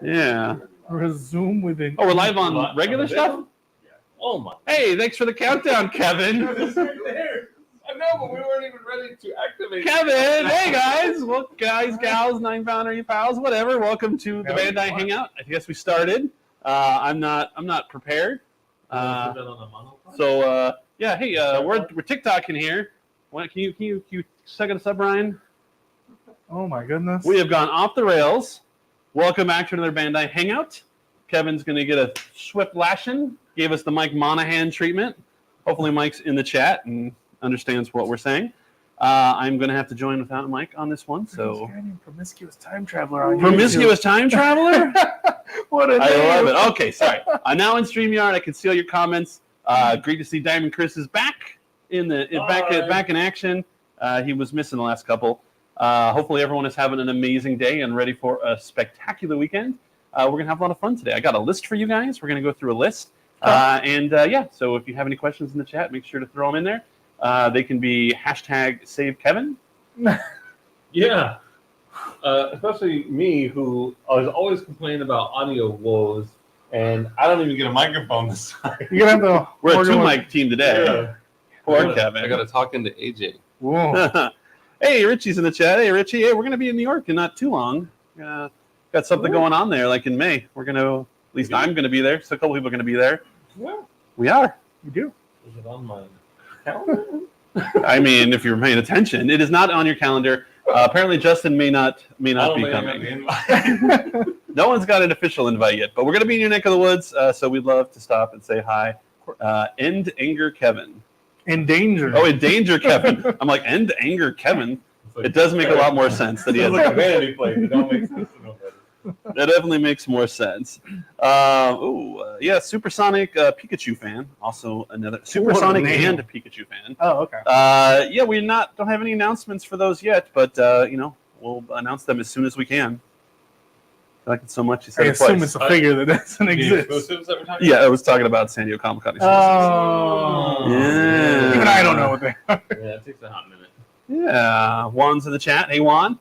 Yeah. Resume within. Oh, we're live on regular stuff? Oh my. Hey, thanks for the countdown, Kevin. I know, but we weren't even ready to activate. Kevin, hey guys. Well, guys, gals, 9-pounder, you pals, whatever. Welcome to the Bandai Hangout. I guess we started. I'm not prepared. Yeah, hey, we're TikToking here. Can you second us up, Ryan? Oh my goodness. We have gone off the rails. Welcome back to another Bandai Hangout. Kevin's going to get a swift lashing. Gave us the Mike Monahan treatment. Hopefully Mike's in the chat and understands what we're saying. I'm going to have to join without Mike on this one. So promiscuous time traveler. On promiscuous time traveler? What a name. I love it. Okay, sorry. I'm now in StreamYard. I can see all your comments. Great to see Diamond Chris is back back in action. He was missing the last couple. Hopefully everyone is having an amazing day and ready for a spectacular weekend. We're going to have a lot of fun today. I got a list for you guys. We're going to go through a list. So if you have any questions in the chat, make sure to throw them in there. They can be #SaveKevin. Yeah. Especially me, who was always complaining about audio woes, and I don't even get a microphone this time. You're gonna have to. We're a two-mic team today. Yeah. Poor Kevin. I got to talk into AJ. Whoa. Hey, Richie's in the chat. Hey, Richie. Hey, we're going to be in New York in not too long. Got something going on there, like in May. We're going to, at least I'm going to be there. So a couple people are going to be there. Yeah. We are. You do. Is it on my calendar? I mean, if you're paying attention, it is not on your calendar. Apparently, Justin may not be coming. No one's got an official invite yet, but we're going to be in your neck of the woods, so we'd love to stop and say hi. End anger, Kevin. In danger. Oh, in danger, Kevin. I'm like, end anger, Kevin. It does make a lot more sense that he has like a vanity plate. It don't make sense to nobody. That definitely makes more sense. Supersonic Pikachu fan. Also another Supersonic and Pikachu fan. Oh, okay. We don't have any announcements for those yet, but we'll announce them as soon as we can. I like it so much. I assume it's a figure that doesn't exist. Yeah, I was talking about San Diego Comic-Con. Oh. Yeah. Even I don't know what they are. Yeah, it takes a hot minute. Yeah. Juan's in the chat. Hey, Juan.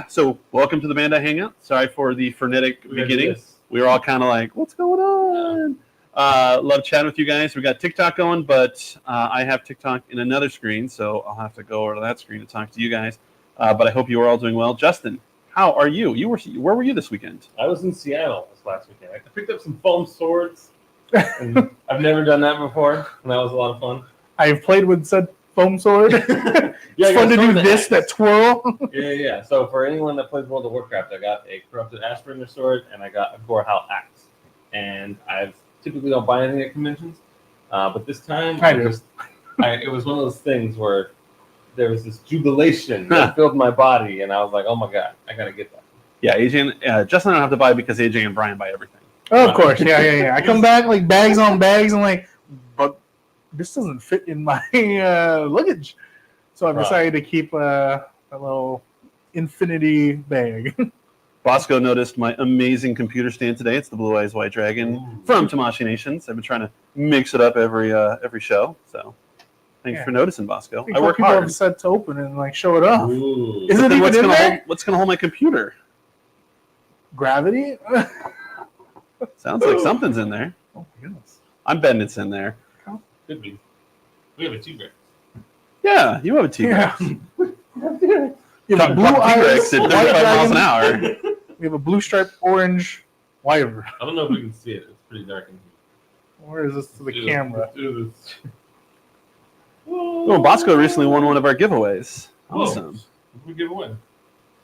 So welcome to the Bandai Hangout. Sorry for the frenetic beginning. We were all kind of like, what's going on? Love chatting with you guys. We got TikTok going, but I have TikTok in another screen, so I'll have to go over to that screen to talk to you guys. But I hope you are all doing well. Justin, how are you? Where were you this weekend? I was in Seattle this last weekend. I picked up some foam swords. And I've never done that before, and that was a lot of fun. I've played with said foam sword. It's fun to do this, that twirl. Yeah. So for anyone that plays World of Warcraft, I got a Corrupted Ashbringer sword, and I got a Gorehal axe. And I typically don't buy anything at conventions, but this time it was one of those things where there was this jubilation that filled my body, and I was like, "Oh my god, I gotta get that." Yeah, AJ and Justin I don't have to buy because AJ and Brian buy everything. Oh, of course, yeah. I come back like bags on bags, and like, but this doesn't fit in my luggage, so I've decided to keep a little infinity bag. Bosco noticed my amazing computer stand today. It's the Blue Eyes White Dragon from Tamashii Nations. I've been trying to mix it up every show, so. Thanks for noticing, Bosco. I work hard. People have said to open it and like show it off. Ooh. Is it even in there? What's gonna hold my computer? Gravity? Sounds like something's in there. Oh my goodness. I'm betting it's in there. Could be. We have a T-Rex. Yeah, you have a T-Rex. Yeah. You have a blue T-Rex at 35 miles an hour. We have a blue striped orange wyvern. I don't know if we can see it. It's pretty dark in here. Where is this to the camera? Oh, Bosco recently won one of our giveaways. Awesome. What did we give away?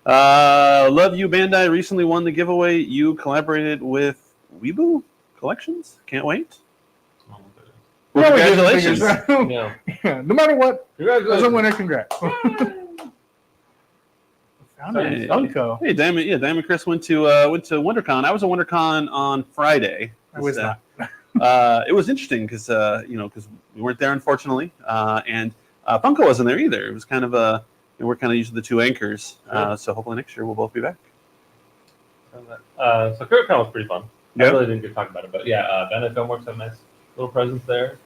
Love You Bandai recently won the giveaway. You collaborated with Weebu Collections. Can't wait. Well, congratulations. Yeah. Yeah, no matter what, Congratulations. as a winner, congrats. Hey, Diamond Chris went to WonderCon. I was at WonderCon on Friday. I was not. It was interesting because we weren't there, unfortunately, and Funko wasn't there either. It was kind of we're kind of usually the two anchors. So hopefully next year we'll both be back. So CurveCon was pretty fun. Yeah. I really didn't get to talk about it, but yeah, Bandai Filmworks had a nice little presence there.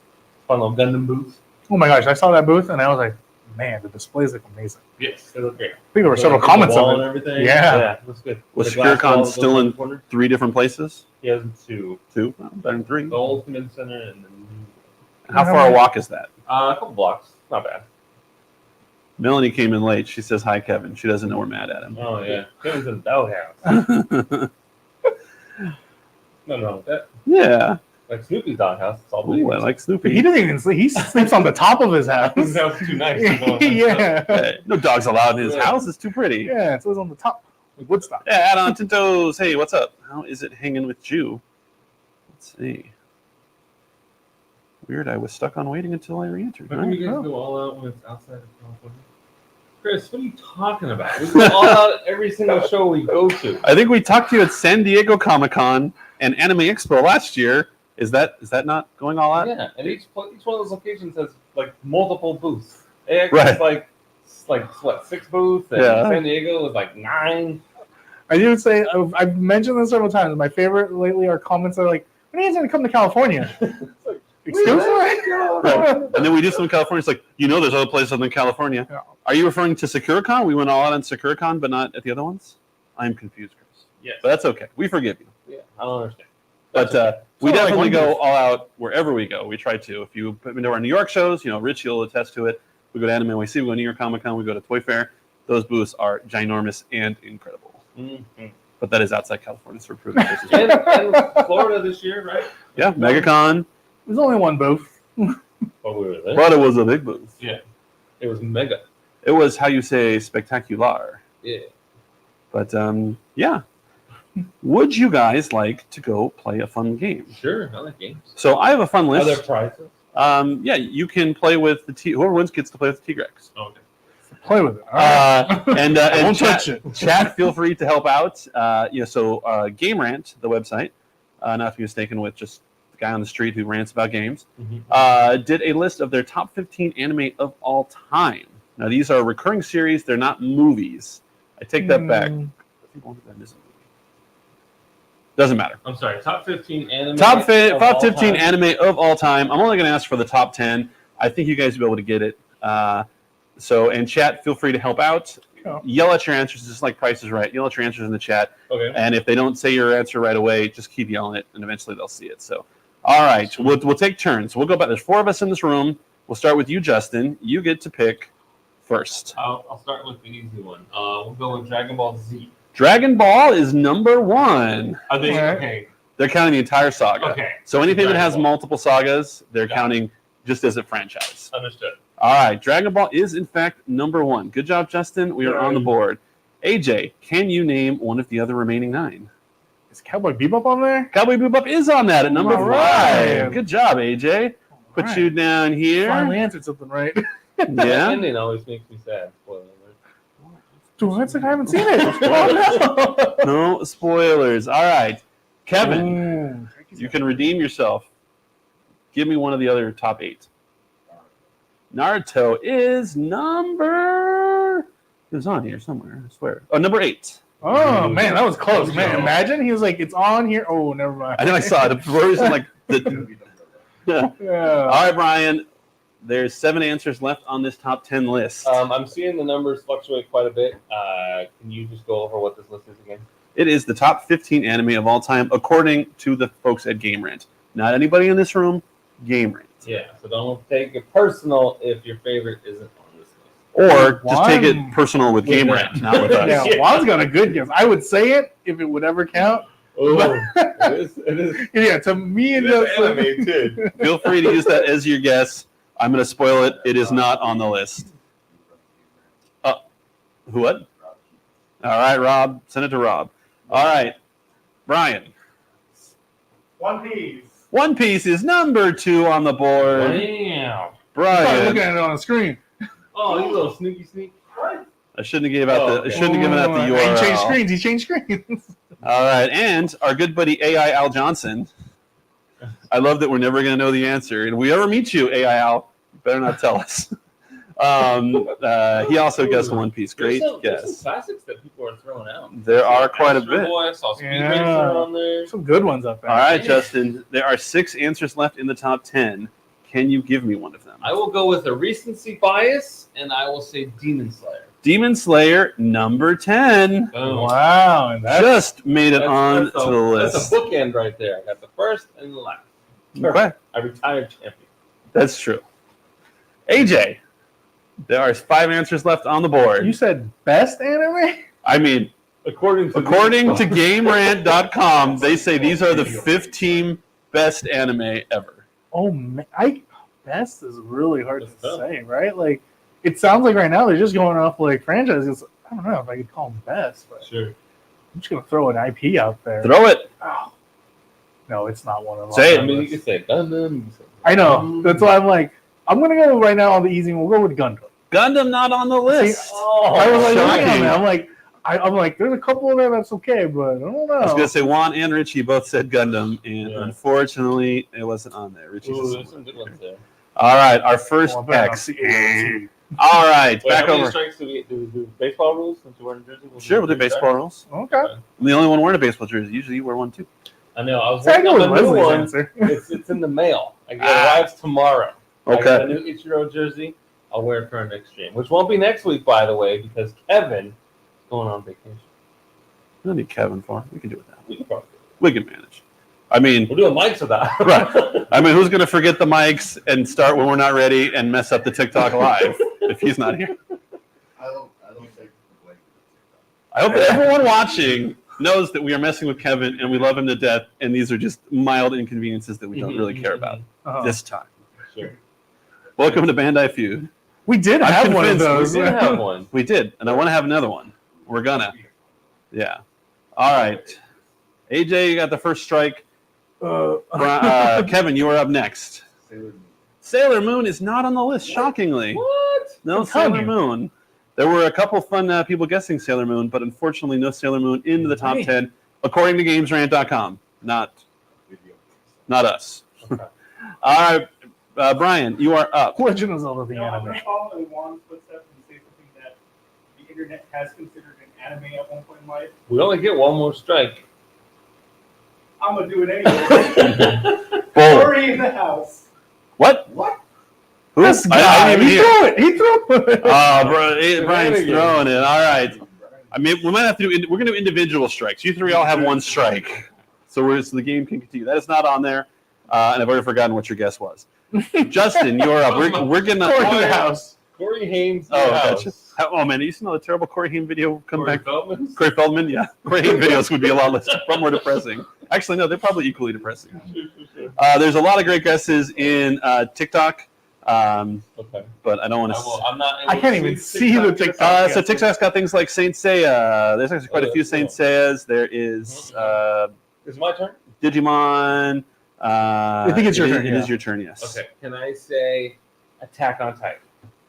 Fun little Gundam booth. Oh my gosh, I saw that booth and I was like, man, the displays look amazing. Yes, they look great. I think there were several comments on of it. everything. Yeah. Yeah, it looks good. Was The glass wall SecureCon that still goes in the corner. 3 different places? He has 2. 2? Well, better than 3. The old convention center and then How far a walk is that? a couple blocks. Not bad. Melanie came in late. She says, hi, Kevin. She doesn't know we're mad at him. Oh yeah, Kevin's in the doghouse. Nothing wrong with that. Yeah. Like Snoopy's doghouse. It's all Ooh, I like Snoopy. He didn't even sleep. He sleeps on the top of his house. His house is too nice. To go on that Yeah. Hey, no dogs allowed in his Yeah. house. It's too pretty. Yeah, it was on the top. Like Woodstock. Yeah, add on Tintos. Hey, what's up? How is it hanging with you? Let's see. Weird, I was stuck on waiting until I re-entered. How come you guys Huh? go all out when it's outside of California? Chris, what are you talking about? We go all out at every single show we go to. I think we talked to you at San Diego Comic-Con and Anime Expo last year. Is that not going all out? Yeah, and each one of those locations has like multiple booths. AX Right. is like what, 6 booths, and Yeah. San Diego is like 9. I do say I've mentioned this several times. My favorite lately are comments that are like, "When are you going to come to California?" Excuse me. Right. And then we do some in California. It's like, there's other places other than California. Yeah. Are you referring to SakuraCon? We went all out on SakuraCon, but not at the other ones? I'm confused, Chris. Yes. But that's okay. We forgive you. Yeah, I don't understand. But we Sort of like definitely go Wonders. all out wherever we go. We try to. If you put into our New York shows, Rich, you'll attest to it. We go to Anime NYC, we go to New York Comic Con, we go to Toy Fair. Those booths are ginormous and incredible. Mm-hmm. But that is outside California, so we're proving this is And Florida this year, right? Yeah, MegaCon, There's only one booth. But we were there. but it was a big booth. Yeah, it was mega. It was how you say spectacular. Yeah. But yeah. Would you guys like to go play a fun game? Sure, I like games. So I have a fun Are there list. prizes? Yeah, you can play with whoever wins gets to play with the T-Rex. Okay. Play with it. All right. And Don't chat, touch it. chat, feel free to help out. So Game Rant, the website, not to be mistaken with just the guy on the street who rants about games, did a list of their top 15 anime of all time. Now, these are recurring series. They're not movies. I take that back. I think one of them is a movie. Doesn't matter. I'm sorry. Top 15 anime. Top of all 15 time? anime of all time. I'm only going to ask for the top 10. I think you guys will be able to get it. And chat, feel free to help out. Cool. Yell at your answers, just like Price is Right. Yell at your answers in the chat. Okay. And if they don't say your answer right away, just keep yelling it, and eventually they'll see it. So, all right, we'll take turns. We'll go back. There's 4 of us in this room. We'll start with you, Justin. You get to pick first. I'll start with the easy one. We'll go with Dragon Ball Z. Dragon Ball is number 1. Are they Alright. okay? They're counting the entire saga. Okay. So anything that Dragon has Ball. multiple sagas, they're Got it. counting just as a franchise. Understood. All right, Dragon Ball is in fact number 1. Good job, Justin. We are on the board. AJ, can you name one of the other remaining 9? Is Cowboy Bebop on there? Cowboy Bebop is on that at number All 5. right. Good job, AJ. Put Alright. you down here. Finally answered something right. The Yeah. ending always makes me sad. Spoiler alert. Dude, it's like I haven't seen it. Oh, No spoilers. All right, no. Kevin, Ooh. you can redeem yourself. Give me one of the other top 8. Naruto is number. It was on here somewhere. I swear. Oh, number 8. Oh man, that was close, man. Imagine he was like, "It's on here." Oh, never mind. I know I saw it. For reason, like the. Yeah. Yeah. All right, Brian. There's 7 answers left on this top 10 list. I'm seeing the numbers fluctuate quite a bit. Can you just go over what this list is again? It is the top 15 anime of all time, according to the folks at Game Rant. Not anybody in this room. Game Rant. Yeah, so don't take it personal if your favorite isn't on this list. Or just take it Juan. personal with Game Rant, not with us. Yeah, Juan's got a good guess. I would say it if it would ever count. Oh, it is. Yeah, to me and It's just animated. Feel free to use that as your guess. I'm going to spoil it. It is not on the list. Who what? All right, Rob. Send it to Rob. All right, Brian. One Piece. One Piece is number 2 on the board. Damn. I'm looking Brian. at it on the screen. Oh, you little sneaky sneak. I shouldn't have gave out the. I shouldn't have given out the He changed URL. screens. He changed screens. All right, and our good buddy AI Al Johnson. I love that we're never going to know the answer. And if we ever meet you, AI Al, you better not tell us. He also guessed One Piece. Great There's some guess. classics that people are throwing out. There are quite a Astro bit. Boy, I saw Speed Yeah. Racer on there. Some good ones up there. All right, Justin. There are 6 answers left in the top 10. Can you give me one of them? I will go with a recency bias, and I will say Demon Slayer. Demon Slayer number 10. Boom. Wow, and that's Just made it on that's to the list. That's a bookend right there. I got the first and the last. Okay, I retired champion. that's true. AJ, there are 5 answers left on the board. you said best anime. I mean, According to GameRant.com, they say these are the 15 best anime ever. Oh man, best is really hard That's to tough. say, right? Like it sounds like right now they're just going off like franchises. I don't know if I could call them best, but Sure. I'm just gonna throw an IP out there. Throw it. Oh. No, it's not one of them. Say it. I mean, you could say Gundam. You could say I know. That's why I'm like, I'm gonna go right now on the easy one. We'll go with Gundam. Gundam not on the list. I was like, looking shocking. at it, I'm like, there's a couple of them that's okay, but I don't know. I was gonna say Juan and Richie both said Gundam, and Yeah. unfortunately, it wasn't on there. Richie. Ooh, there's some good ones there. All right, our first Well, I better not X. see it. All right, Wait, back how many over. strikes do we do baseball rules since you're wearing a jersey? Sure, we'll do baseball rules. Okay. I'm the only one wearing a baseball jersey. Usually, you wear one too. I know. I was So I working go on with a new Leslie's one. answer. It's in the mail. It Ah. arrives tomorrow. I got Okay. a new Ichiro jersey. I'll wear it for our next stream, which won't be next week, by the way, because Kevin is going on vacation. We don't need Kevin for. We can do it that. We can probably do We can manage. I mean, it. We're doing mics with that. Right. I mean, who's gonna forget the mics and start when we're not ready and mess up the TikTok live if he's not here? I don't take like. I hope that everyone watching knows that we are messing with Kevin and we love him to death, and these are just mild inconveniences that we don't really care about Uh-huh. this time. Sure. Welcome to Bandai Feud. We did I'm have one of convinced We those. did have one. We did, and I want to have another one. We're gonna. Yeah. All right. AJ, you got the first strike. Kevin, you are up next. Sailor Moon is not on the list, shockingly. What? No I'm telling Sailor you. Moon. There were a couple fun people guessing Sailor Moon, but unfortunately, no Sailor Moon into the top Right. 10, according to GamesRant.com. Not us. Okay. All right, Brian, you are up. Legend of Zelda the No, I'm anime. going to follow in Juan's footsteps and say something that the internet has considered an anime at one point in life. We only get one more strike. I'm going to do it anyway. Bold. Story in the house. What? What? Who? This I guy, didn't he even hear. threw it. He threw it. Oh, bro, Brian's Shenanigans. throwing it. All right. I mean, we might have to do. We're going to do individual strikes. You 3 all have 1 strike, so the game can continue. That is not on there, and I've already forgotten what your guess was. Justin, you're up. We're gonna. Corey in the house. Corey Hames. Oh, house. gotcha. Oh man, you seen all the terrible Corey Haim video come Corey back? Feldman. Corey Feldman, yeah. Corey Haim videos would be a lot less, more depressing. Actually, no, they're probably equally depressing. There's a lot of great guesses in TikTok, Okay. but I don't want to. I'm not. I can't even see the TikTok. So TikTok's got things like Saint Seiya. There's actually quite a few Saint Seiyas. There is Is it my turn? Digimon. I think it's your turn, It yeah. is your turn, yes. Okay. Can I say Attack on Titan?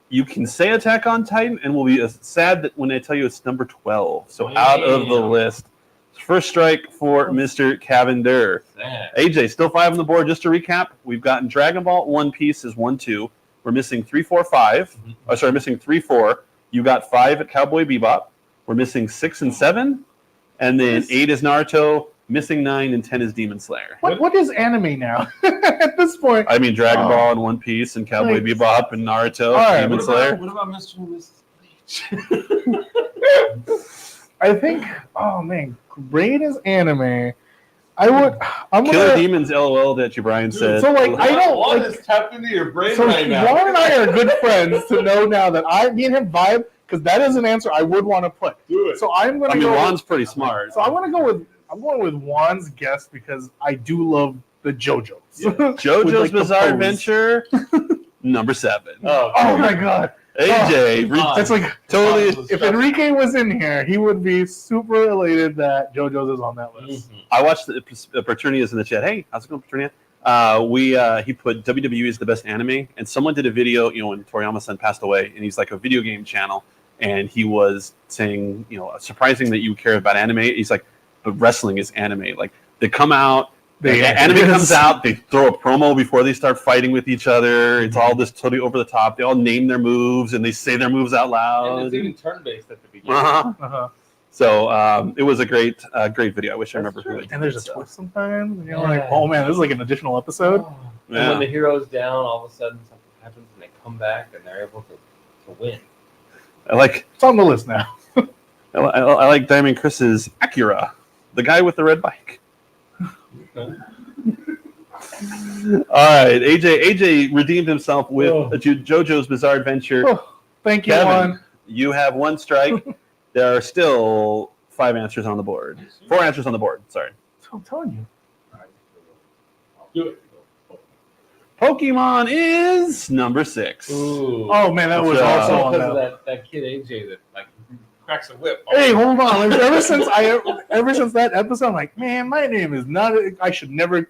You can say Attack on Titan, and we'll be sad that when I tell you it's number 12. So out of the Damn. list. First strike for Mr. Cavender. Sad. AJ, still 5 on the board. Just to recap, we've gotten Dragon Ball, One Piece is 1-2. We're missing 3, 4, 5. Oh, sorry, missing 3, 4. You got 5 at Cowboy Bebop. We're missing 6 and 7. And then 8 is Naruto. Missing 9 and 10 is Demon Slayer. What is anime now? At this point, I mean, Dragon Ball and One Piece and Cowboy Like- Bebop and Naruto, All right, Demon Slayer. What about Mr. and Mrs. Bleach? I think. Oh man, great as anime. I'm Killer gonna. Demons, LOL, that you, Brian said. So, like, I don't What like. is tapped into your brain So right now? Juan and I are good friends to know now that me and him vibe because that is an answer I would want to put. Do it. So I'm gonna I mean, go. Juan's pretty smart. So I'm going with Juan's guess because I do love the JoJo's. Yeah. JoJo's With, like, the Bizarre pose. Adventure, number 7. Oh my god, AJ, that's like totally. if Enrique was in here, he would be super elated that JoJo's is on that list. I watched the Petronia's in the chat. Hey, how's it going, Petronia? He put WWE is the best anime, and someone did a video, when Toriyama-san passed away, and he's like a video game channel, and he was saying, surprising that you care about anime. He's like, but wrestling is anime. Like they come out, anime comes out, they throw a promo before they start fighting with each other. It's all this totally over the top. They all name their moves and they say their moves out And loud. it's even turn-based at the beginning. Uh-huh. Uh-huh. So it was a great video. I wish I remember who it And there's a did, so. twist sometimes, and you're Yeah. like, oh man, this is like an additional episode. And Yeah. when the hero's down, all of a sudden something happens and they come back and they're able to win. I like It's on the list now. I like Diamond Chris's Acura, the guy with the red bike. Okay. All right, AJ redeemed himself with Oh. JoJo's Bizarre Adventure. Oh, thank you, Kevin, Juan. you have one strike. There are still 5 answers on the board. 4 answers on the board. Sorry. That's what I'm telling you. Do it. Pokemon is number 6. Ooh. Oh man, that was Yeah. also on because of that. that kid AJ that like cracks a whip. Hey, hold on. Ever since that episode, I'm like, man, my name is not. I should never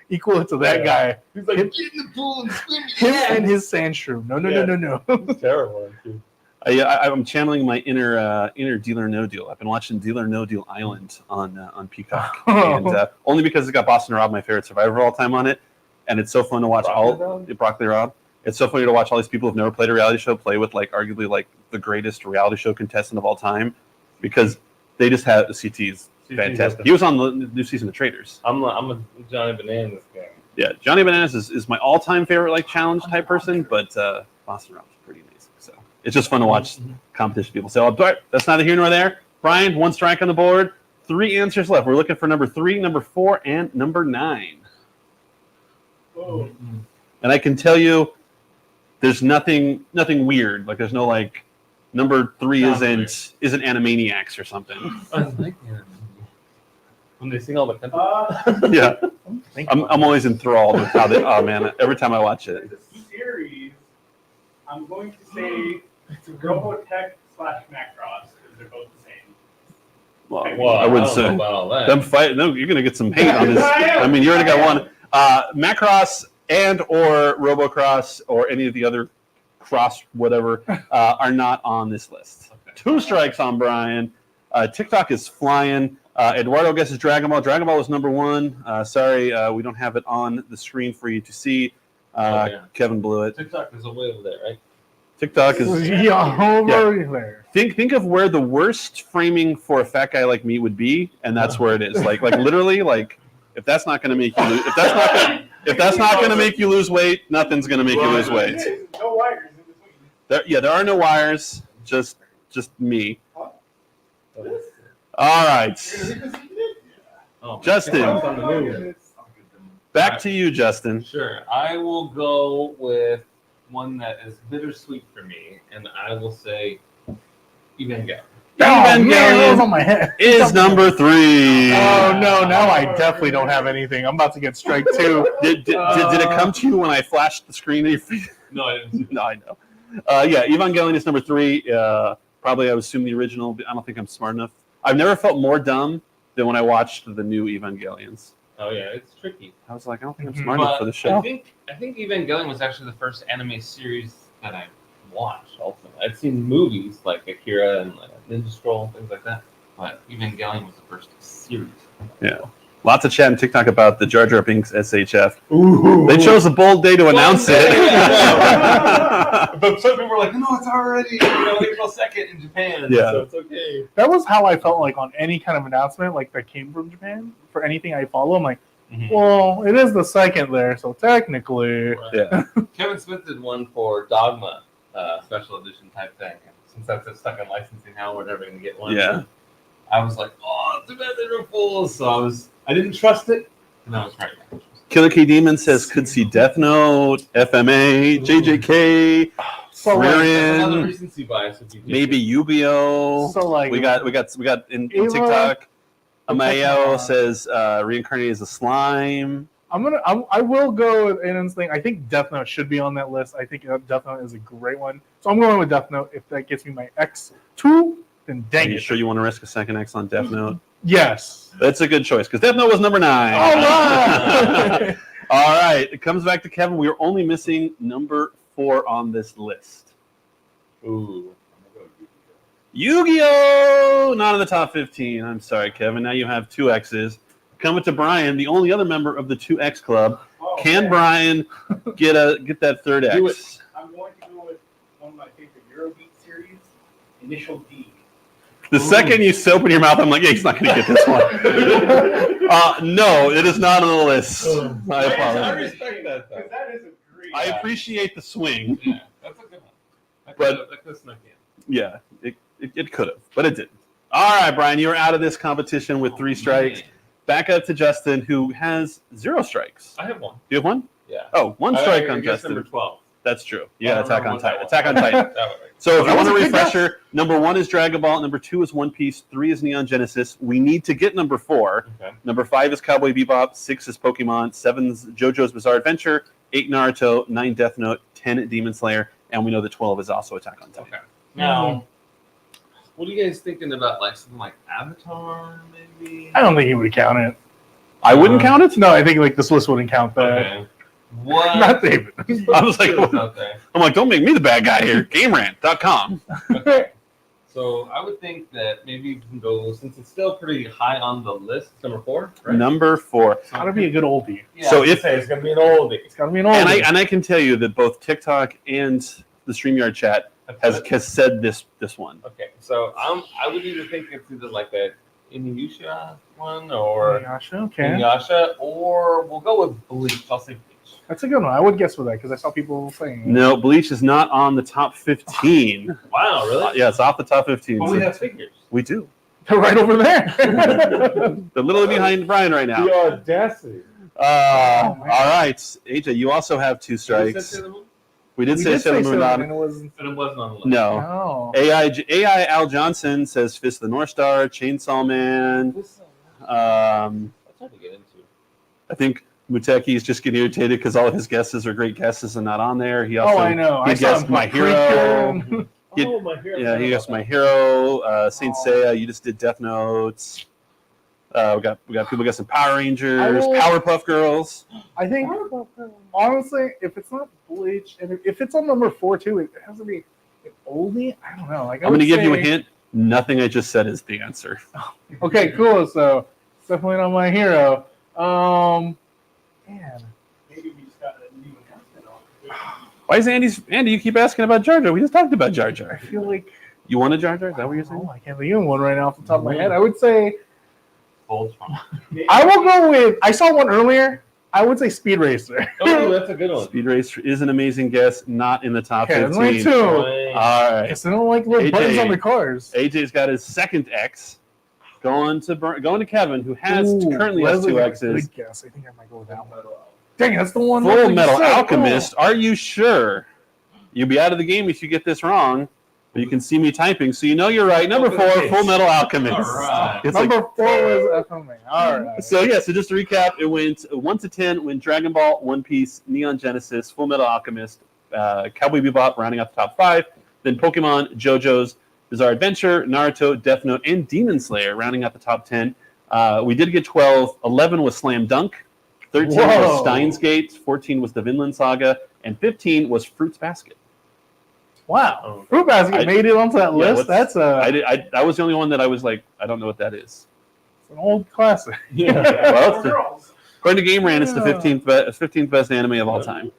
equal it to that guy. He's like, Him- get in the pool and swim. Him and his sandshrew. No. It's terrible. Too. I'm channeling my inner Dealer No Deal. I've been watching Dealer No Deal Island on Peacock, and only because it's got Boston Rob, my favorite survivor of all time, on it, and it's so fun to watch Broccoli Rob. It's so funny to watch all these people who've never played a reality show play with like arguably like the greatest reality show contestant of all time, because they just have CT's fantastic. He was on the new season of Traders. I'm a Johnny Bananas guy. Yeah, Johnny Bananas is my all-time favorite like challenge type person, but Boston Rob's pretty amazing. So it's just fun to watch competition people. So but that's neither here nor there. Brian, 1 strike on the board, 3 answers left. We're looking for number 3, number 4, and number 9. Oh, And I can tell you, there's nothing weird. Like there's no like number 3 Not isn't Animaniacs or something. I like that. When they sing all the country. Yeah, Think I'm about it. always enthralled with how they. Oh man, every time I watch it. the series, I'm going to say Robotech / Macross, because they're both the same. Well, Well, I wouldn't don't know say about all that. them fight. No, you're gonna get some hate on this. I mean, you already got one. Macross and or Robocross or any of the other cross whatever are not on this list. Okay. 2 strikes on Brian. TikTok is flying. Eduardo guesses Dragon Ball. Dragon Ball was number 1. Sorry, we don't have it on the screen for you to see. Yeah. Kevin blew it. TikTok is way over there, right? TikTok is. Yeah, over there. Think of where the worst framing for a fat guy like me would be, and that's where it is. Like literally, like if that's not going to make you, if that's not going to make you lose weight, nothing's going to make you lose weight. No wires in between. There are no wires, just me. All right, Oh, Justin. TikTok's on the move. back to you, Justin. Sure. I will go with one that is bittersweet for me, and I will say Evangelion. Oh, man, that was Evangelion on my head. is number 3. Oh no! Now I definitely don't have anything. I'm about to get strike 2. Did it come to you when I flashed the screen? No, I didn't. No, I know. Yeah, Evangelion is number 3. Probably, I would assume the original. But I don't think I'm smart enough. I've never felt more dumb than when I watched the new Evangelions. Oh yeah, it's tricky. I was like, I don't think I'm Mhm. smart enough But for the I show. think Evangelion was actually the first anime series that I watched. Also, I'd seen movies like Akira and like Ninja Scroll and things like that, but Evangelion was the first series. Yeah. Lots of chat on TikTok about the Jar Jar Binks SHF. Ooh. They chose a bold day to announce it. But some people were like, "No, it's already April 2nd in Japan, Yeah. so it's okay." That was how I felt like on any kind of announcement like that came from Japan for anything I follow. I'm like, well, it is the 2nd there, so technically. Right. Yeah. Kevin Smith did one for Dogma, special edition type thing. And since that's stuck in licensing now, we're never going to get one. Yeah. I was like, oh, too bad they were fools. So I didn't trust it, and I was right. Killer K Demon says could see Death Note, FMA, JJK, So like, That's Frieren, another recency bias. If you take maybe it. Yu-Gi-Oh. so like We got in Ava- TikTok. Amayo Pokemon. says reincarnated as a slime. I will go with Annan's thing. I think Death Note should be on that list. I think Death Note is a great one. So I'm going with Death Note. If that gets me my X2, then Are dang you it. sure you want to risk a second X on Death Note? Yes. That's a good choice because Death Note was number 9. All right. All right. It comes back to Kevin. We are only missing number 4 on this list. Ooh. Yu-Gi-Oh! Not in the top 15. I'm sorry, Kevin. Now you have 2 X's. Coming to Brian, the only other member of the 2X club. Oh, Can man. Brian get that third Do X? I'm going to go with one of my favorite Eurobeat series, Initial D. The second you open your mouth, I'm like, yeah, he's not going to get this one. No, it is not on the list. I I apologize. respect that, though. Because that is a great. I appreciate the swing. Yeah, that's a good one. That But- could have snuck in. Yeah, it could have, but it didn't. All right, Brian, you're out of this competition with 3 strikes. Man. Back up to Justin, who has 0 strikes. I have one. Do you have one? Yeah. Oh, one strike I on guess Justin. number 12. That's true. I Yeah, don't Attack remember on what that Titan. was. Attack on Titan. That one, right. So if That you was want a a good guess. refresher, number 1 is Dragon Ball, number 2 is One Piece, 3 is Neon Genesis. We need to get number 4. Okay. Number 5 is Cowboy Bebop, 6 is Pokemon, 7 is JoJo's Bizarre Adventure, 8 Naruto, 9 Death Note, 10 Demon Slayer, and we know that 12 is also Attack on Titan. Okay. Now, what are you guys thinking about, like something like Avatar, maybe? I don't think he would count it. I wouldn't count it. No, I think like this list wouldn't count that. Okay. What? Not David. I was like, Okay. I'm like, don't make me the bad guy here. GameRant.com. Okay. So I would think that maybe we can go, since it's still pretty high on the list, number 4, right? Number 4. It's gotta be a good oldie. Yeah, So I was if- gonna say it's gonna be an oldie. It's gotta be an oldie. And I can tell you that both TikTok and the StreamYard chat has said this one. Okay, so I would either think it's either like that Inuyasha one or Gosh, okay. Inuyasha, or we'll go with Bleach. I'll say Bleach. That's a good one. I would guess with that because I saw people saying it. No, Bleach is not on the top 15. Wow, really? Yeah, it's off the top 15. But we have figures. We do. They're right over there. They're literally behind Brian right now. The audacity. All man. right, AJ, you also have 2 strikes. We did say Sailor Moon and on. it wasn't. And it wasn't on the list. No. No. AI Al Johnson says Fist of the North Star, Chainsaw Man. That's Um, hard to get into. I think Muteki is just getting irritated because all of his guesses are great guesses and not on there. He also, Oh, I know. He I saw guessed him My put Hero. Preacher. He- Oh, my hero. Yeah, he guessed My Hero. Saint Oh. Seiya. You just did Death Notes. We got people guessing Power Rangers, I will- Powerpuff Girls. I think, honestly, if it's not Bleach, and if it's on number 4 too, it has to be an oldie. I don't know. Like I'm going to give you a hint. Nothing I just said is the answer. Okay, cool. So it's definitely not My Hero. Man, Maybe we just got a new announcement on. Why is Andy? You keep asking about Jar Jar. We just talked about Jar I Jar. feel like You want a Jar Jar? Is that what you're saying? I can't think of one right now off the top of my head. I would say Voltron. I will go with. I saw one earlier. I would say Speed Racer. Oh, that's a good one. Speed Racer is an amazing guess. Not in the top Okay, that's 15. my two. All right. Yes, I don't like little AJ. buttons on the cars. AJ's got his second X. Going to Kevin, who Ooh, currently has Leslie 2 got a X's. good guess. I think I might go with that one. Dang, that's the one. Full Leslie Metal said. Alchemist. Are you sure? You'll be out of the game if you get this wrong. But you can see me typing, so you know you're right. Number 4, Full Metal Alchemist. All right. It's Number like, 4 was FMA. All right. so just to recap, it went 1 to 10 when Dragon Ball, One Piece, Neon Genesis, Full Metal Alchemist, Cowboy Bebop rounding out the top 5, then Pokemon, JoJo's Bizarre Adventure, Naruto, Death Note, and Demon Slayer rounding out the top 10. We did get 12. 11 was Slam Dunk. 13 Whoa. was Steins Gate. 14 was the Vinland Saga. And 15 was Fruits Basket. Wow. Fruit Basket made it onto that list. what's- That's a I was the only one that I was like, I don't know what that is. it's an old classic. Well, Four it's the- girls. according to Game Ran, it's the Yeah. 15th best anime of all time.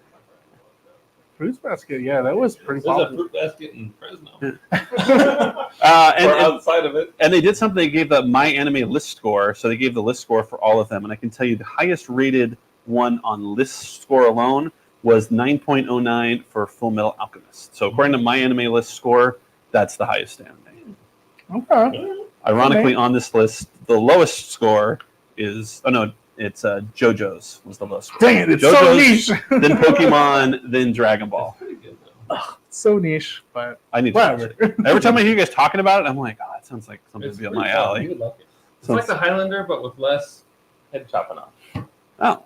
Fruit Basket, yeah, that was pretty There's a popular. fruit basket in Fresno. And, or and, outside of it. and they did something. They gave the My Anime list score. So they gave the list score for all of them. And I can tell you the highest rated one on list score alone was 9.09 for Full Metal Alchemist. So according to My Anime list score, that's the highest anime. Okay. Ironically, on this list, the lowest score is it's JoJo's was the lowest score. Dang it, it's so JoJo's, niche. then Pokemon, then Dragon Ball. Pretty good, though. So niche, but I need to watch whatever. it. Every time I hear you guys talking about it, I'm like, oh, that sounds like something It's to be up pretty my fun. alley. You would like it. It's So like the Highlander, but with less head chopping off. Oh.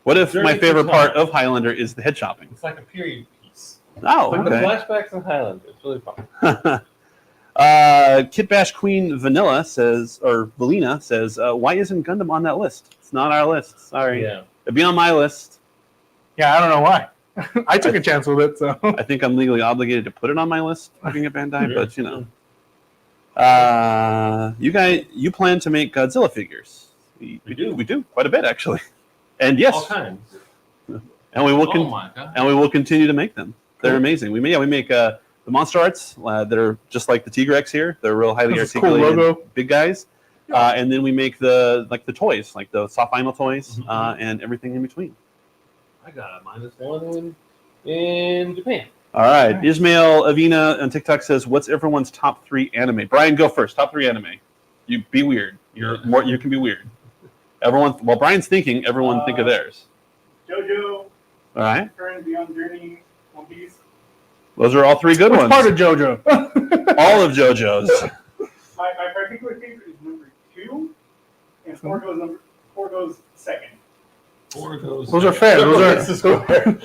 What if Journey my to favorite part Time. of Highlander is the head chopping? It's like a period piece. Oh, Like okay. the flashbacks in Highlander. It's really fun. Kit Bash Queen Vanilla says, or Valina says, why isn't Gundam on that list? It's not our list. Sorry. Yeah. It'd be on my list. Yeah, I don't know why. I took a chance with it, so I think I'm legally obligated to put it on my list, looking at Bandai, Yeah. but you know. You plan to make Godzilla figures? We do quite a bit actually, and yes, All kinds. and we will Oh my god. and we will continue to make them. They're amazing. We make the monster arts that are just like the Tigrex here. They're real highly This is a cool articulated, logo. big guys. And then we make the toys, like the soft vinyl toys, and everything in between. I got a -1 in Japan. All right, Nice. Ismail Avina on TikTok says, "What's everyone's top 3 anime?" Brian, go first. Top 3 anime. You be weird. You can be weird. Everyone, while Brian's thinking, everyone think of theirs. JoJo, All right, Current Beyond Journey, One Piece. those are all 3 good Which ones. part of JoJo? All of JoJo's. My particular favorite is number 2, and 4 goes second. 4 goes. Those are fair. Those are.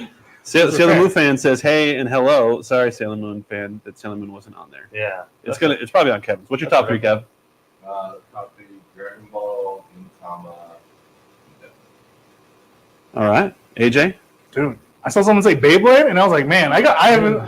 Sailor Moon fan says, "Hey and hello." Sorry, Sailor Moon fan, that Sailor Moon wasn't on there. Yeah. It's probably on Kevin's. What's your top 3, Kev? Top 3, Dragon Ball, Gintama. All right, AJ. Dude, I saw someone say Beyblade, and I was like, man, I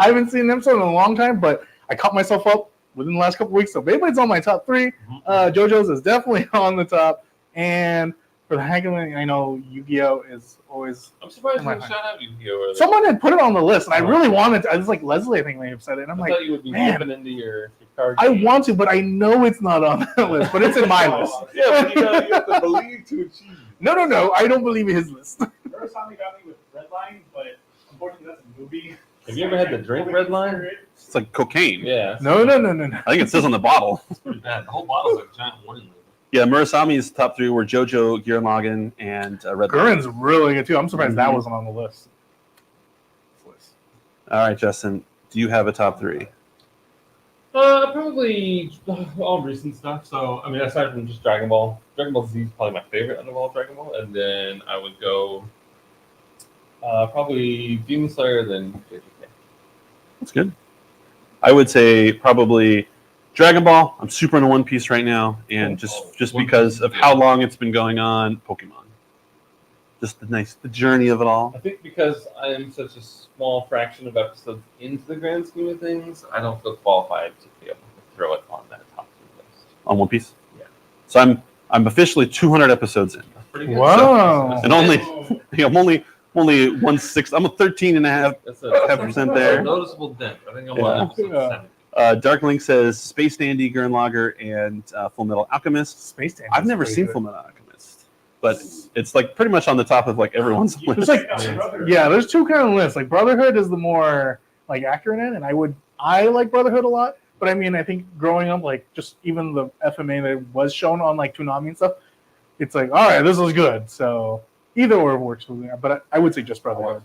haven't seen an episode in a long time, but I caught myself up within the last couple weeks. So Beyblade's on my top 3. JoJo's is definitely on the top, and for the heck of it, I know Yu-Gi-Oh is always. I'm surprised Oh you my shout out Yu-Gi-Oh! Earlier. Someone had put it on the list, and I really wanted to. I was like, Leslie, I think may have said it. And I'm I like, thought you would be man. dipping into your card. I game. want to, but I know it's not on that list. But it's in my list. Yeah, but you have to believe to achieve. No. I don't believe in his list. Murasami got me with Redline, but unfortunately that's a movie. Have you ever had the drink Redline? It's like cocaine. Yeah. No. I think it says on the bottle. It's pretty bad. The whole bottle's like a giant warning label. Yeah, Murasami's top 3 were JoJo, Gurren Lagann, and Red. Gurren's really good too. I'm surprised that wasn't on the list. All right, Justin, do you have a top 3? Probably all recent stuff. So, I mean, aside from just Dragon Ball Z is probably my favorite out of all Dragon Ball. And then I would go probably Demon Slayer, then JJK. That's good. I would say probably Dragon Ball. I'm super into One Piece right now, and just One because Piece, of yeah. how long it's been going on, Pokemon. Just the journey of it all. I think because I am such a small fraction of episodes into the grand scheme of things, I don't feel qualified to be able to throw it on that top 3 list. On One Piece. Yeah. So I'm officially 200 episodes in, That's pretty good. Wow. and only Oh, I'm only 1/6. I'm a 13.5. That's a percent there. noticeable dent. I think I'm Yeah. on episode Yeah. 7. Dark Link says Space Dandy, Gurren Lagann, and Full Metal Alchemist. Space Dandy. I've never seen Full Metal Alchemist, but it's like pretty much on the top of like everyone's you list. like- got Brotherhood. Yeah, there's 2 kind of lists. Like Brotherhood is the more like accurate end, and I like Brotherhood a lot. But I mean, I think growing up, like just even the FMA that was shown on like Toonami and stuff, it's like, all right, this was good. So either or works for me. But I would say just Brotherhood.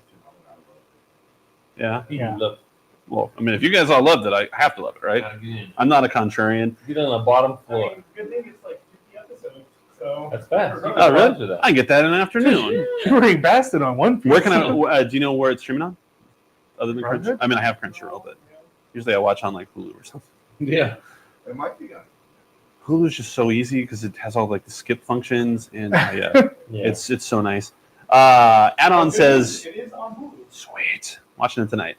Yeah. Yeah. Look, Well, I mean, if you guys all loved it, I have to love it, right? gotta get in. I'm not a contrarian. Get on the bottom I floor. mean, good thing it's like 50 episodes, so. That's fast. You Oh, can really? watch it. I can get that in an afternoon. You already basted on One Piece. Where can I? Do you know where it's streaming on? Other than Brotherhood? Crunchyroll? I mean, I have Crunchyroll, but usually I watch on like Hulu or something. Yeah. It might be on. Hulu's just so easy because it has all like the skip functions, and yeah, Yeah. it's so nice. Add-on Good says, news, it is on Hulu. sweet, watching it tonight.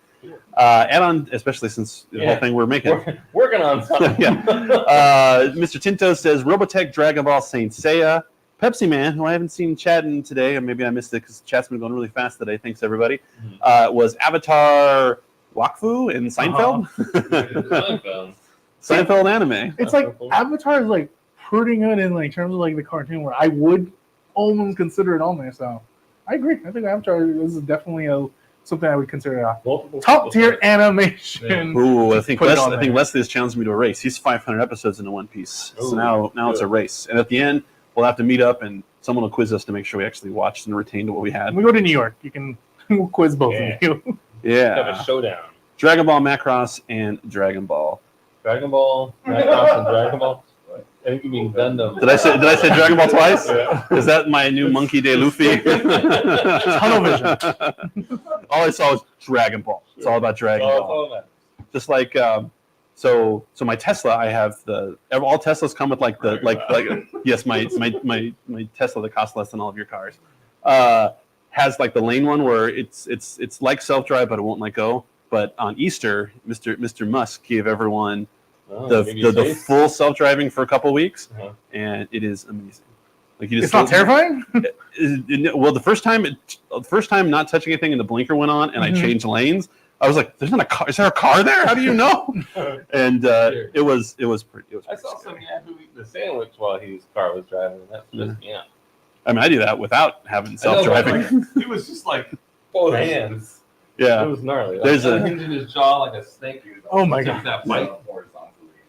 Add-on, especially since the whole Yeah. thing we're making. Working on something. Yeah. Mr. Tinto says Robotech, Dragon Ball, Saint Seiya, Pepsi Man, who I haven't seen chatting today, or maybe I missed it because chat's been going really fast today. Thanks everybody. Was Avatar, Wakfu, and Seinfeld. Seinfeld. Seinfeld anime. It's like Avatar is like pretty good in like terms of like the cartoon where I would almost consider it on there. So I agree. I think Avatar is definitely something I would consider Multiple top tier people. animation. Ooh, I think Put it on Leslie there. has challenged me to a race. He's 500 episodes into One Piece, so Ooh, now it's a good. race. And at the end, we'll have to meet up, and someone will quiz us to make sure we actually watched and retained what we had. When we go to New York, you can we'll quiz both Yeah. of you. Have Yeah, a showdown. Dragon Ball Macross and Dragon Ball. Dragon Ball, Macross, and Dragon Ball. I think you mean Gundam. Did I say Dragon Ball twice? Yeah. Is that my new Monkey D. Luffy? Tunnel vision. All I saw was Dragon Ball. It's all about Dragon Oh, Ball. it's all that. Just like so my Tesla, I have all Teslas come with like yes, my Tesla that costs less than all of your cars has like the lane one where it's like self-drive but it won't let go. But on Easter, Mr. Musk gave everyone Oh, the maybe it's safe. full self-driving for a couple weeks, Uh-huh. and it is amazing. Like you just It's not terrifying. well, the first time not touching anything and the blinker went on and I Mhm. changed lanes, I was like, "There's not a car. Is there a car there? How do you know?" And it was pretty. It was. I saw some guy who ate the sandwich while his car was driving. And that pissed me off. I mean, I do that without having self-driving. He was just like both hands. Yeah. It was gnarly. Like, There's a hinge in his jaw like a snake. Oh my Took god. that bite.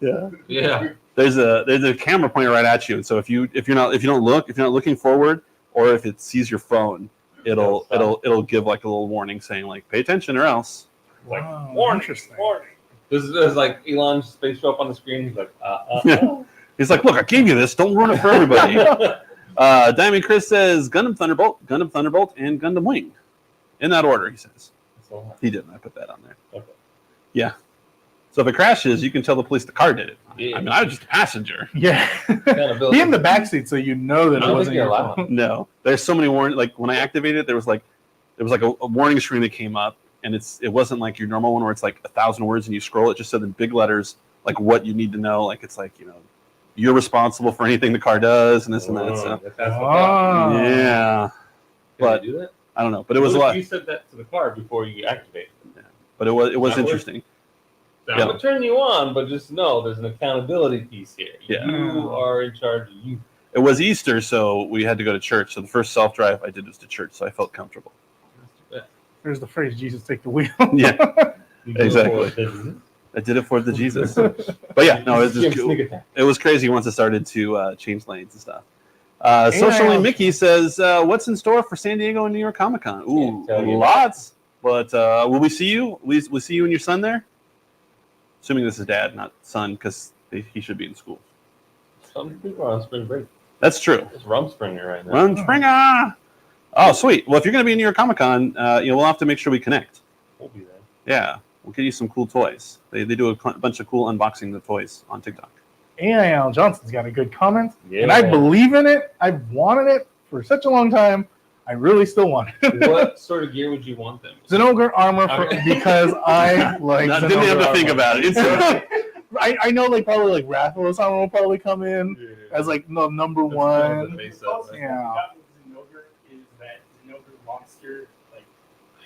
Yeah. Yeah. There's a camera pointed right at you, and so if you're not looking forward, or if it sees your phone, it'll give like a little warning saying like pay attention or else. Like Wow, warning, interesting. warning. There's like Elon's space show up on the screen. He's like, He's like, look, I gave you this. Don't ruin it for everybody. Diamond Chris says Gundam Thunderbolt, and Gundam Wing, in that order. He says he didn't. I put that on there. Okay. Yeah. So if it crashes, you can tell the police the car did it. Yeah. I mean, I was just a passenger. Yeah. Be in the backseat so you know that I it don't wasn't think you're your allowed. fault. No, there's so many warnings. Like when I activated it, there was like a warning screen that came up, and it wasn't like your normal one where it's like 1,000 words and you scroll. It just said in big letters like what you need to know. Like it's like you're responsible for anything the car does and this and that. So Oh. yeah, but do that? I don't know. But it was a What if lot. You said that to the car before you activate it. But it was That interesting. That Yeah. would turn you on, but just know there's an accountability piece here. Yeah. You are in charge of you. It was Easter, so we had to go to church. So the first self drive I did was to church, so I felt comfortable. There's the phrase, Jesus, take the wheel. Yeah, You go Exactly. for it, then. I did it for the Jesus. But yeah, no, it was Give him just sneak attack. it was crazy once it started to change lanes and stuff. Socially Mickey says, "What's in store for San Diego and New York Comic Con?" Ooh, Can't tell you. lots. But will we see you? We'll see you and your son there. Assuming this is dad, not son, because he should be in school. Some people are on spring break. That's true. It's Rumspringer right now. Run Springer. Oh, sweet. Well, if you're going to be in New York Comic Con, we'll have to make sure we connect. We'll be there. Yeah, we'll get you some cool toys. They do a bunch of cool unboxing of toys on TikTok. A.I.L. Johnson's got a good comment. Yeah. And I believe in it. I've wanted it for such a long time. I really still want it. What sort of gear would you want them? Zenogre armor Okay. because I like Didn't have to Zenogre think armor. about it. Instantly. I know like probably like Raphael's armor will probably come in as like no, number one. Yeah. Zenogre is that Zenogre monster, like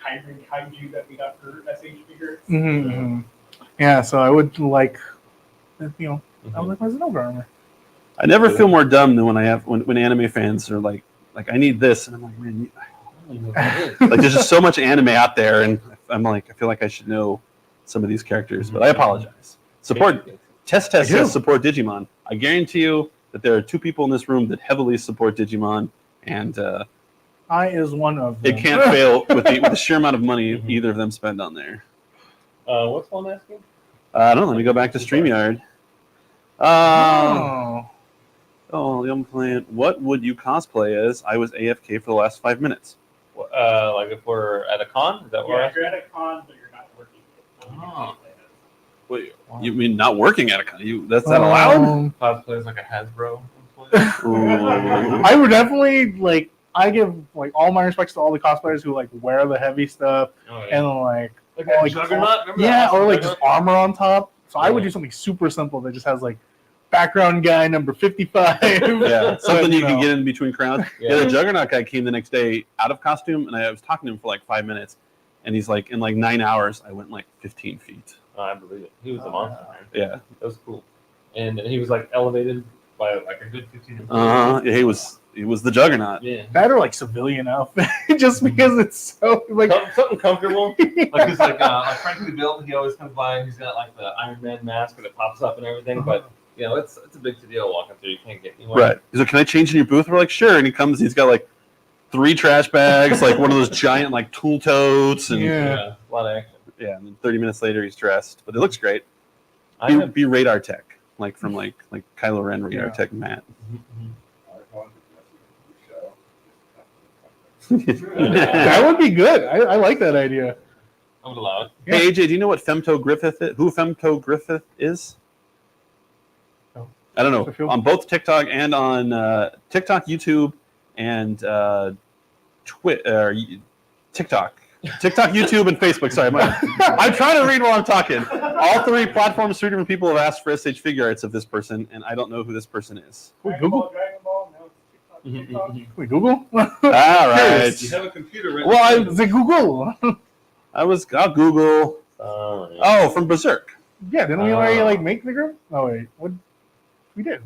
hybrid kaiju that we got for SH figure. Mm-hmm. Yeah, so I would like, I would Mhm. like my Zenogre armor. I never feel more dumb than when anime fans are like I need this, and I'm like, man, like there's just so much anime out there, and I'm like, I feel like I should know some of these characters, but I apologize. Support Test I do. says support Digimon. I guarantee you that there are 2 people in this room that heavily support Digimon, and I is one of them. it can't fail with the sheer amount of money Mhm. either of them spend on there. What's one asking? I don't know. Let me go back to StreamYard. Oh, I'm playing. What would you cosplay as? I was AFK for the last 5 minutes. Like if we're at a con? Is that Yeah, where? if you're at a con but you're not working. Oh. Wait, you mean not working at a con? That's not allowed? Cosplay is like a Hasbro. Ooh. I would definitely like. I give like all my respects to all the cosplayers who like wear the heavy stuff Oh, and like like or, a like, Juggernaut? Remember yeah, that? or like just armor on top. So I would Yeah. do something super simple that just has like background guy number 55. Yeah, something But, you can get in between crowds. Yeah, Yeah. the Juggernaut guy came the next day out of costume, and I was talking to him for like 5 minutes, and he's like, in like 9 hours, I went like 15 feet. Oh, I believe it. He was a monster, man. Yeah. That was cool. And he was like elevated by like a good 15 inches. Yeah, he was the Juggernaut. Yeah. That or like civilian outfit, just because it's so like. Something comfortable. Like he's like frankly built. He always comes by and he's got like the Iron Man mask that pops up and everything. But it's a big deal walking through. You can't get anywhere. Right. He's like, can I change in your booth? We're like, sure. And he comes, he's got like 3 trash bags, like one of those giant like tool totes. And Yeah. A lot of action. yeah, and then 30 minutes later, he's dressed. But it looks great. I have. Be radar tech, like from like Kylo Ren radar Yeah. tech Matt. That would be good. I like that idea. I would allow it. Yeah. Hey AJ, do you know what Femto Griffith is? Who Femto Griffith is? No. I don't What's the know. film? On both TikTok and on TikTok, YouTube, and TikTok, YouTube, and Facebook. Sorry, I'm trying to read while I'm talking. All 3 platforms, 3 different people have asked for SH figure arts of this person, and I don't know who this person is. Wait, Google? Dragon Ball, now it's TikTok. Wait, Google? All right. You have a computer right Well, Is it Google? I'll Google. Sorry. Oh, from Berserk. Yeah, didn't we already like make the group? Oh wait, what? We did.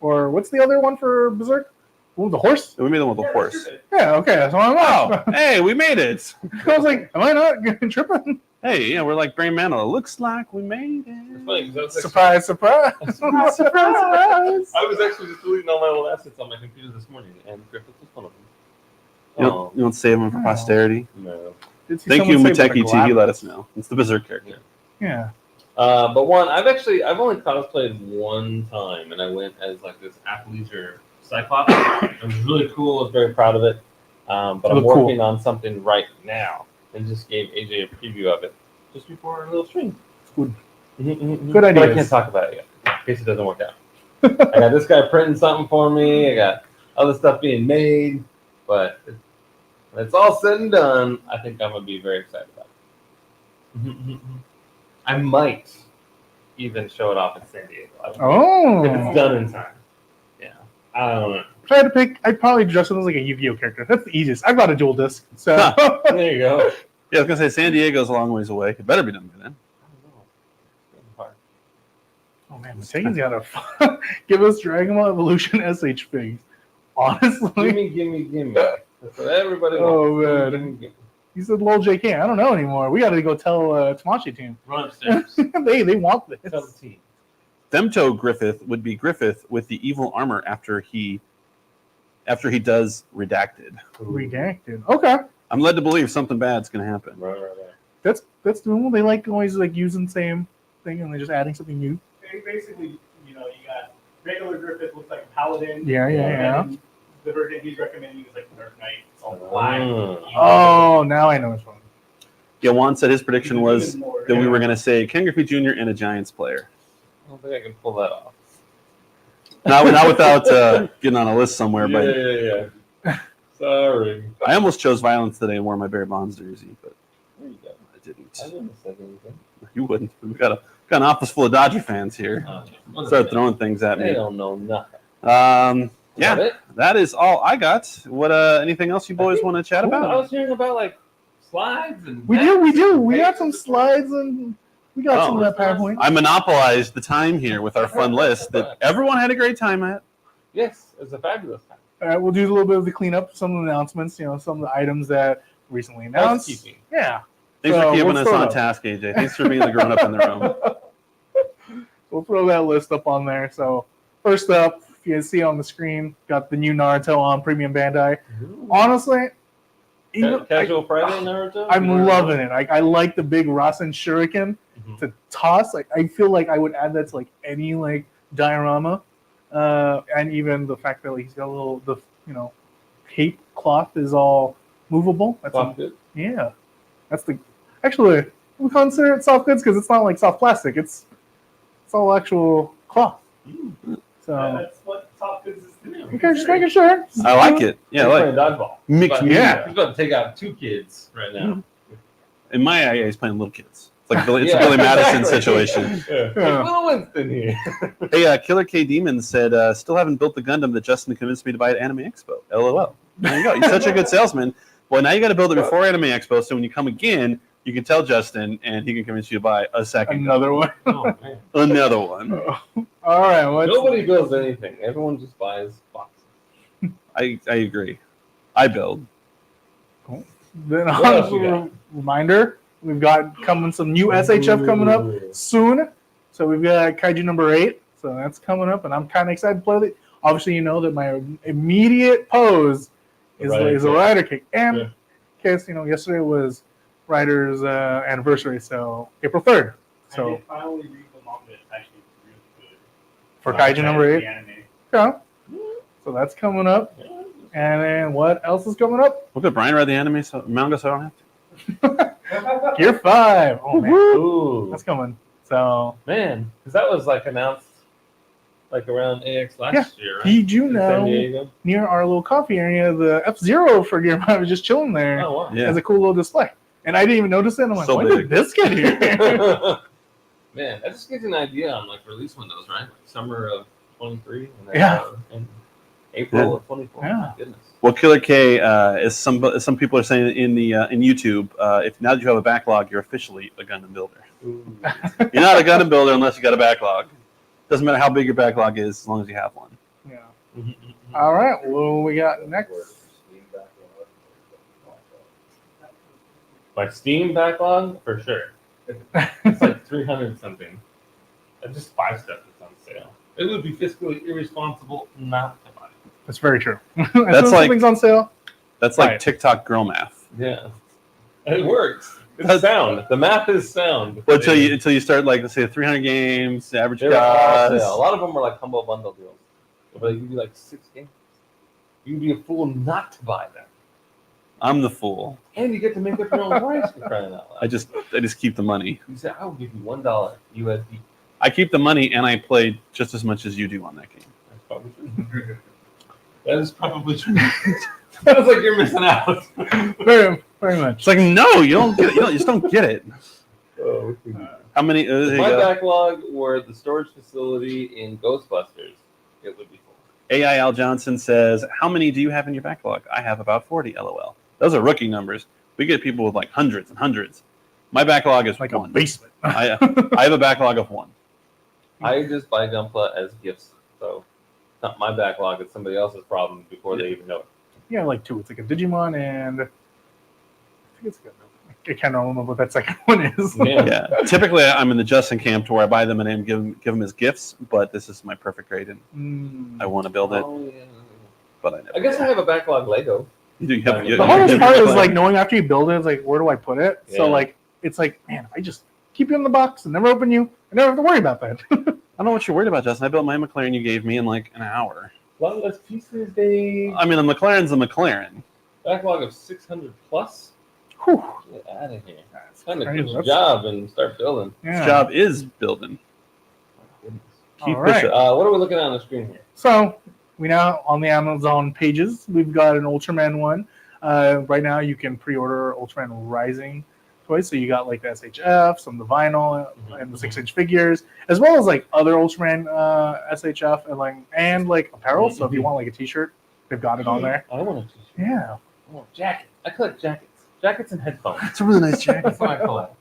Or what's the other one for Berserk? Oh, the horse. We made them with a Yeah, horse. that's Yeah, okay. So I'm Oh, not. hey, we made it. I was like, am I not tripping? Hey, yeah, we're like Brain Mantle. It looks like we made It's it. funny, 'cause I was actually- Surprise, surprise. Surprise, surprise. I was actually just deleting all my old assets on my computer this morning, and Griffith was one of them. You don't save them for Oh. posterity? No. Did see Thank you, someone say about the Muteki T. He Galapagos? let us know. It's the Berserk character. Yeah. But one, I've only cosplayed one time, and I went as like this athleisure Cyclops. It was really cool. I was very proud of it. But I'm Look cool. working on something right now, and just gave AJ a preview of it just before our little stream. Good. Good Good But I ideas. can't talk about it yet, in case it doesn't work out. I got this guy printing something for me. I got other stuff being made, but when it's all said and done, I think I'm gonna be very excited about it. I might even show it off in San Diego. I don't know. If it's Oh. done in time. Yeah. I don't know. If I had to pick, I'd probably dress him as like a Yu-Gi-Oh character. That's the easiest. I've got a dual disc, so There you go. Yeah, I was going to say San Diego's a long ways away. It better be done by then. oh man, Mutagen's gotta give us Dragon Ball Evolution SH figs. Honestly, Gimme. That's what everybody Oh, wants. man. Gimme. he said, "Lol, JK." I don't know anymore. We got to go tell Tamashi team. Run upstairs. they want Tell this. the team. Femto Griffith would be Griffith with the evil armor after he does redacted. Redacted. Okay, I'm led to believe something bad's going to happen. Right. that's normal. They like always like using the same thing and they're just adding something new. Basically, you got regular Griffith looks like a paladin. Yeah. And then the version he's recommending is like Dark Knight. It's all black. Oh, now I know which one. Yeah, Juan said his prediction was Even more, that we yeah. were going to say Ken Griffey Jr. and a Giants player. I don't think I can pull that off. Not without getting on a list somewhere, but Yeah. Sorry. I almost chose violence today and wore my Barry Bonds jersey, but There you go. I didn't. I wouldn't have said anything. You wouldn't. We've got an office full of Dodger fans here. Start throwing things at They me. don't know nothing. Yeah, Is that it? that is all I got. What? Anything else you boys want to chat I about? was hearing about like slides and We do. We got some slides and we got Oh. some of that PowerPoint. I monopolized the time here with our fun list that everyone had a great time at. Yes, it's a fabulous time. All right, we'll do a little bit of the cleanup, some of the announcements. Some of the items that recently announced. Housekeeping. Yeah. Thanks So, for keeping we'll us throw on it up. task, AJ. Thanks for being the grown up in the room. We'll throw that list up on there. So first up, if you see on the screen, got the new Naruto on Premium Bandai. Honestly, even, Casual Friday Naruto. I'm loving it. I like the big Rasen Shuriken Mhm. to toss. Like I feel like I would add that to like any like diorama, and even the fact that like, he's got a little cape cloth is all movable. That's Soft good. yeah. That's the actually we consider it soft goods because it's not like soft plastic. It's all actual cloth. So That's what Top Goods is doing. okay, just making sure. I like it. Yeah, He's like playing dodgeball. mixed. He's Yeah. He's about to take out 2 kids right now. In my eye, he's playing little kids. It's like Billy, it's Yeah, a Billy Madison exactly. situation. Yeah. Yeah. Little Winston here. Hey, Killer K Demon said, still haven't built the Gundam that Justin convinced me to buy at Anime Expo. LOL. There you go. You're such a good salesman. Well, now you got to build it before Anime Expo, so when you come again, you can tell Justin, and he can convince you to buy a second. Another one. Oh, man. Another one. All right. What's Nobody builds anything. Everyone just buys boxes. I agree. I build. then What else you got? reminder? We've got coming some new SHF coming up soon. So we've got Kaiju number 8. So that's coming up, and I'm kind of excited to play it. Obviously, you know that my immediate pose is a rider kick. And Yeah. in case yesterday was Rider's anniversary, so April 3rd. I So did finally read the manga. It's actually really good. for Kaiju number 8. The anime. Yeah. So that's coming up. And then what else is coming up? Look at Brian read the anime manga, so I don't have to. Gear 5. Oh man, Ooh. that's coming. So Man, because that was like announced like around AX last year, right? did you In San know Diego. near our little coffee area, the F-Zero for Gear 5 was just chilling there Oh, wow. Yeah. as a cool little display. And I didn't even notice it. I'm like, So when big. did this get here? Man, that just gives you an idea on like release windows, right? Like summer of 23. Yeah. April of 24. Yeah. My goodness. Well, Killer K is some people are saying in the in YouTube, if now that you have a backlog, you're officially a Gundam builder. Ooh. You're not a Gundam builder unless you got a backlog. Doesn't matter how big your backlog is, as long as you have one. Yeah. Mhm. All right. What do we got next? My Steam backlog, for sure. It's like 300 something. And just 5 stuff that's on sale. It would be fiscally irresponsible not to buy it. That's very true. That's like- something's on sale. That's like Right. TikTok girl math. Yeah. It works. It's sound. The math is sound. Well, until you start like let's say 300 games, average They're all cost. sale. A lot of them are like humble bundle deals. But you can do like 6 games. You'd be a fool not to buy them. I'm the fool. And you get to make up your own price for crying out loud. I just keep the money. You say, I will give you $1 USD. I keep the money and I play just as much as you do on that game. That's probably true. That is probably true. Sounds like you're missing out. Very, very much. It's like no, you don't get it. You just don't get it. Oh, How many? There you my go. backlog were the storage facility in Ghostbusters. It would be full. AI Al Johnson says, "How many do you have in your backlog?" I have about 40. LOL. Those are rookie numbers. We get people with like hundreds and hundreds. My backlog is Like one. a basement. I have a backlog of 1. I just buy Gunpla as gifts, so it's not my backlog. It's somebody else's problem before they even know it. Yeah, like 2. It's like a Digimon and I think it's good. I can't remember what that second one is. Yeah. Yeah. Typically, I'm in the Justin camp to where I buy them and give them as gifts. But this is my perfect grade, and Mm. I want to build it, Oh, yeah. but I never. I guess I have a backlog Lego. You do. You have, The you The have- hardest you part have- is like knowing after you build it, it's like, where do I put it? So Yeah. like, it's like, man, I just keep it in the box and never open you. I never have to worry about that. I don't know what you're worried about, Justin. I built my McLaren you gave me in like an hour. A lot less pieces, Dave. I mean, the McLaren's a McLaren. Backlog of 600 plus. Whew. Get out of here. That's Time to crazy. quit your That's- job and start building. Yeah. His job is building. My goodness. Keep All right. pushing. What are we looking at on the screen here? So we now on the Amazon pages, we've got an Ultraman one. Right now, you can pre-order Ultraman Rising toys. So you got like the SHF, some of the vinyl, and the 6-inch figures, as well as like other Ultraman SHF and like apparel. So if you want like a T-shirt, they've got it on there. I want a t-shirt. Yeah. I want a jacket. I collect jackets. Jackets and headphones. It's a really nice jacket. That's what I collect.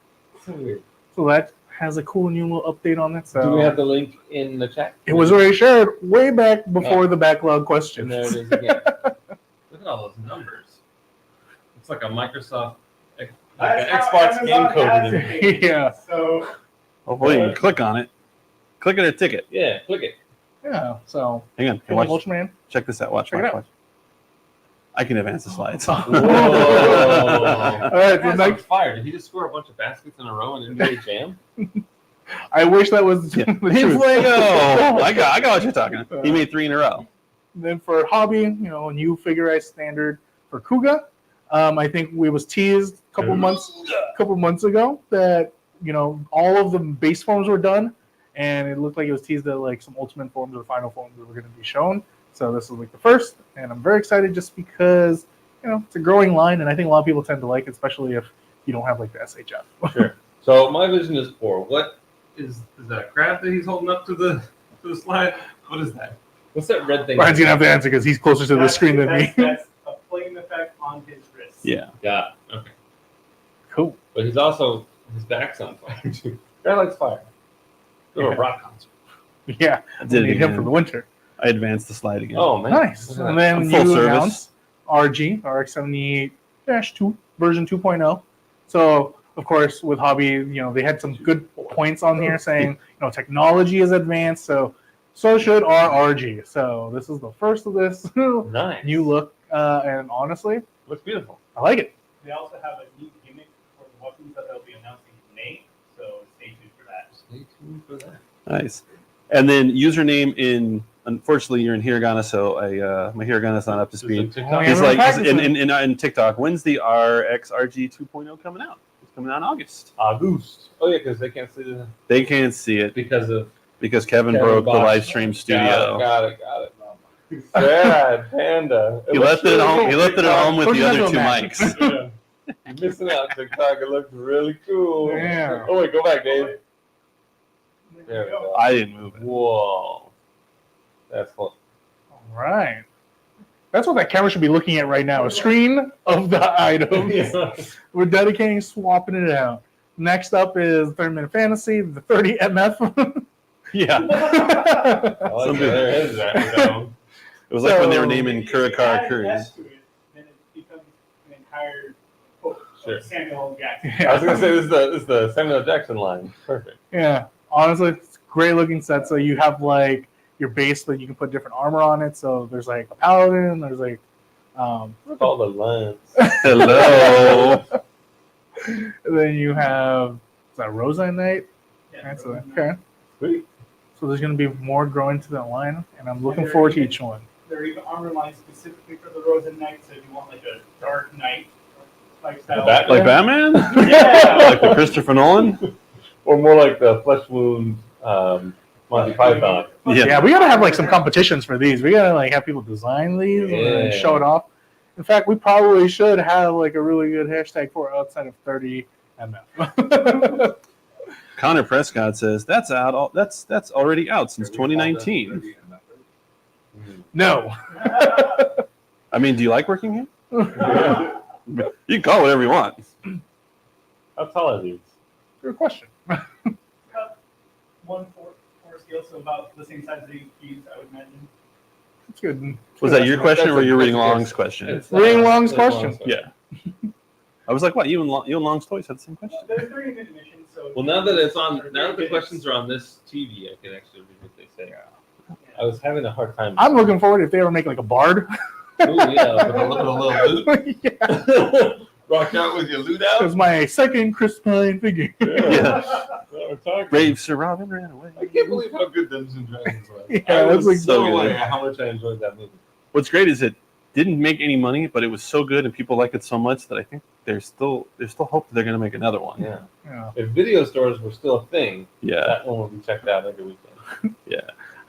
So weird. So that has a cool new little update on it. So Do we have the link in the chat? it was already shared way back before the backlog And question. there it is again. Look at all those numbers. It's like a Microsoft, like an That's how Xbox game Amazon code. has in it. it. Yeah. So Hopefully, you can click on it. Click it or ticket. Yeah, click it. Yeah. So Hang on. Hey, watch watch. Ultraman. Check this out. Watch. Check it Watch. out. Watch. I can advance the slides. All Whoa. right. So That's on next, fire. Did he just score a bunch of baskets in a row in NBA Jam? I wish that was Yeah. the Hey, truth. Fuego! I got what you're talking about. He made 3 in a row. Then for hobby, a new figurized standard for Kuga. I think we was teased a couple months ago that all of the base forms were done, and it looked like it was teased that like some ultimate forms or final forms were going to be shown. So this is like the first, and I'm very excited just because it's a growing line, and I think a lot of people tend to like it, especially if you don't have like the SHF. Sure. So my vision is poor. What is that a crab that he's holding up to the slide? What is that? What's that red thing? Brian's gonna have to answer because he's closer to the screen than me. That's a flame effect on his wrist. Yeah. Got it. Okay. Cool. But he's also his back's on fire too. Guy likes fire. Go to a Yeah. rock concert. Yeah, I did it need him for again. the winter. I advanced the slide again. Oh man. Nice. Look at And that. then I'm full you service. announced RG, RX-78-2, version 2.0. So, of course, with Hobby, they had some good points on here saying, technology is advanced, so should our RG. So this is the first of this Nice. new look, and honestly, Looks beautiful. I like it. They also have a new gimmick for the weapons that they'll be announcing in May. So stay tuned for that. Stay tuned for that. Nice. And then username unfortunately, you're in Hiragana, so my Hiragana's not up to Is speed. it TikTok? Yeah, He's we're like practicing. in TikTok. When's the RXRG 2.0 coming out? It's coming out in August. August. Oh yeah, because they can't see the They can't see it because of because Kevin Kevin broke the Bosch. live stream studio. Got it. Sad panda. He left it at home. He left it at home with Put the it other on 2 that. mics. Yeah. You're missing out, TikTok. It looks really cool. Yeah. Oh wait, go back, Dave. There There we we go. go. I didn't move it. Whoa. That's cool. All right. That's what that camera should be looking at right now. A screen of the items. Yeah. We're dedicating swapping it out. Next up is 30-minute fantasy, the 30 MF. Yeah. I like Some it. There is that. You know. It was like when they were So- naming If you add Kurakara an curries. S to it, then it becomes an entire quote Sure. of Samuel L. Jackson. I was gonna say this is the Samuel L. Jackson line. Perfect. Yeah, honestly, it's a great looking set. So you have like your base, but you can put different armor on it. So there's like a paladin. There's like, It's called the lens. Hello. and then you have is that Rosa Knight? Yeah, That's so okay. Sweet. So there's going to be more growing to that line, and I'm looking forward to each one. There are even armor lines specifically for the Rosen Knight, so if you want like a dark knight lifestyle. Bat- Like Batman? Yeah. Like the Christopher Nolan? Or more like the flesh wound Monty Python. Yeah, we got to have like some competitions for these. We got to like have people design these and then Yeah. show it off. In fact, we probably should have like a really good hashtag for outside of 30 MF. Connor Prescott says that's out. That's already out since 2019. No. I mean, do you like working here? Yeah. You can call it whatever you want. How tall are these? Good question. About 1/4 scale, so about the same size as the cubes, I would imagine. That's good. Was that your question or were you reading That's- Long's question? It's, Reading Long's it's question. Yeah. I was like, what? You and Long's Toys had the same question? There's 30-minute missions, so. Well, now that it's on, now that the questions are on this TV, I can actually read what they say. I was having a hard time. I'm looking forward if they ever make like a bard. Ooh, yeah, with a little loot. Yeah. Rock out with your loot It out. was my second Chris Pine figure. Yeah. We're talking. Brave Sir Robin ran away. I can't believe how good Dungeons and Dragons was. Yeah, I that's was like so so aware good. how much I enjoyed that movie. What's great is it didn't make any money, but it was so good and people like it so much that I think there's still hope that they're going to make another one. Yeah. Yeah. If video stores were still a thing, Yeah. that one would be checked out every weekend.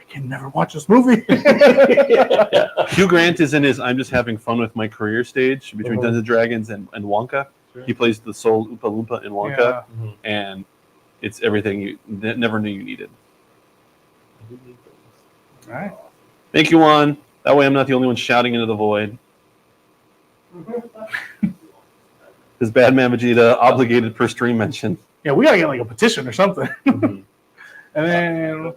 I can never watch this movie. Yeah. Hugh Grant is in his I'm just having fun with my career stage between Uh-huh. Dungeons and Dragons and Wonka. Sure. He plays the soul Oompa Loompa in Wonka, Yeah. Mhm. and it's everything you never knew you needed. All right. Thank you, Juan. That way I'm not the only one shouting into the void. His Bad Man Vegeta obligated per stream mention. Yeah, we gotta get like a petition or something. Mhm. And then